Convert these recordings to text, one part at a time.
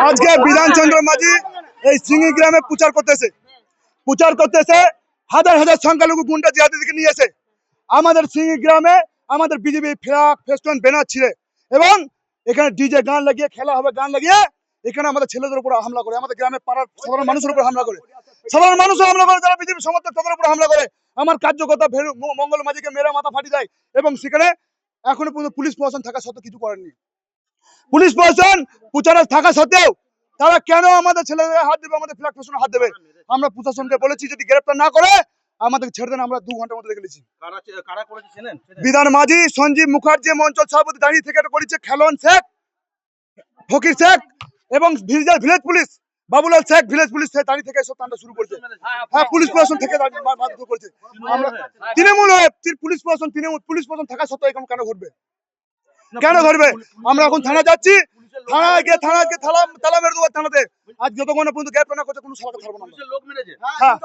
আজকে বিধানচন্দ্র মাঝি এই সিঙ্গি গ্রামে প্রচার করতেছে হাজার হাজার সংখ্যালঘু গুন্ডা জিহাদিকে নিয়ে এসে আমাদের সিঙ্গি গ্রামে আমাদের বিজেপি ফ্ল্যাগ ফেস্টুন ব্যানার ছিঁড়ে এবং এখানে ডিজে গান লাগিয়ে খেলা হবে, গান লাগিয়ে এখানে আমাদের ছেলেদের উপর হামলা করে, আমাদের গ্রামের পাড়ার সাধারণ মানুষের উপর হামলা করে, সাধারণ মানুষও হামলা করে, যারা বিজেপি সমর্থক তাদের উপর হামলা করে। আমার কার্যকর্তা মঙ্গল মাঝিকে মেরে মাথা ফাটি দেয় এবং সেখানে এখনো পর্যন্ত পুলিশ প্রশাসন থাকা সত্ত্বেও কিছু করেননি। পুলিশ প্রশাসন প্রচারে থাকা সত্ত্বেও তারা কেন আমাদের ছেলেদের হাত দেবে, আমাদের ফ্ল্যাগ ফেস্টুনে হাত দেবে? আমরা প্রশাসনকে বলেছি যদি গ্রেপ্তার না করে আমাদের ছেড়ে দেন। আমরা 2 ঘন্টার মধ্যে দেখে নিয়েছি। বিধান মাঝি, সঞ্জীব মুখার্জি অঞ্চল সভাপতি দাঁড়িয়ে থেকে এটা করেছে, খেলন শেখ, ফকির শেখ এবং village police Babulal Sheikh village police দাঁড়িয়ে থেকে সব তান্ডা শুরু করেছে। হ্যাঁ, পুলিশ প্রশাসন থেকে বাধ্য করেছে। আমরা তৃণমূল পুলিশ প্রশাসন থাকা সত্ত্বেও এখন কেন ঘটবে? আমরা এখন থানা যাচ্ছি, থানায় গিয়ে তালা মেরে দেবো থানাতে। আজ যতক্ষণ পর্যন্ত গ্রেপ্তার না করতে কোনো সালাকে ছাড়বো না। হ্যাঁ,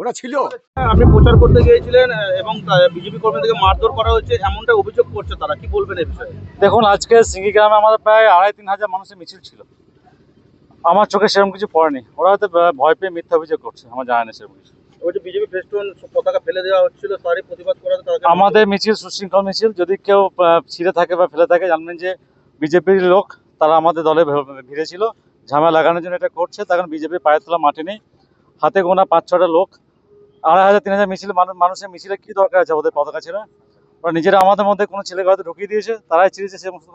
ওরা ছিল। আপনি প্রচার করতে গিয়েছিলেন এবং বিজেপি কর্মীদেরকে মারধর করা হয়েছে এমনটা অভিযোগ করছে তারা, কি বলবেন এই বিষয়ে? দেখুন, আজকে সিঙ্গি গ্রামে আমাদের প্রায় 2,5-3 হাজার মানুষের মিছিল ছিল। আমার চোখে সেরকম কিছু পড়েনি। ওরা হয়তো ভয় পেয়ে মিথ্যা অভিযোগ করছে, আমার জানা নেই সেরকম কিছু। ওই যে বিজেপি ফেস্টুন পতাকা ফেলে দেওয়া হচ্ছিল তারই প্রতিবাদ করাতে আমাদের মিছিল সুশৃঙ্খল মিছিল। যদি কেউ ছিঁড়ে থাকে বা ফেলে থাকে, জানবেন যে বিজেপির লোক তারা আমাদের দলে ভিড়ে ছিল, ঝামেলা লাগানোর জন্য এটা করছে। তখন বিজেপির পায়ের তোলা মাটি নেই, হাতে গোনা 5-6টা লোক। 2,500-3,000 মিছিল মানুষের মিছিলে কি দরকার আছে ওদের পতাকা ছেড়ে? ওরা নিজেরা আমাদের মধ্যে কোনো ছেলেকে হয়তো ঢুকিয়ে দিয়েছে, তারাই ছিঁড়েছে সে সমস্ত।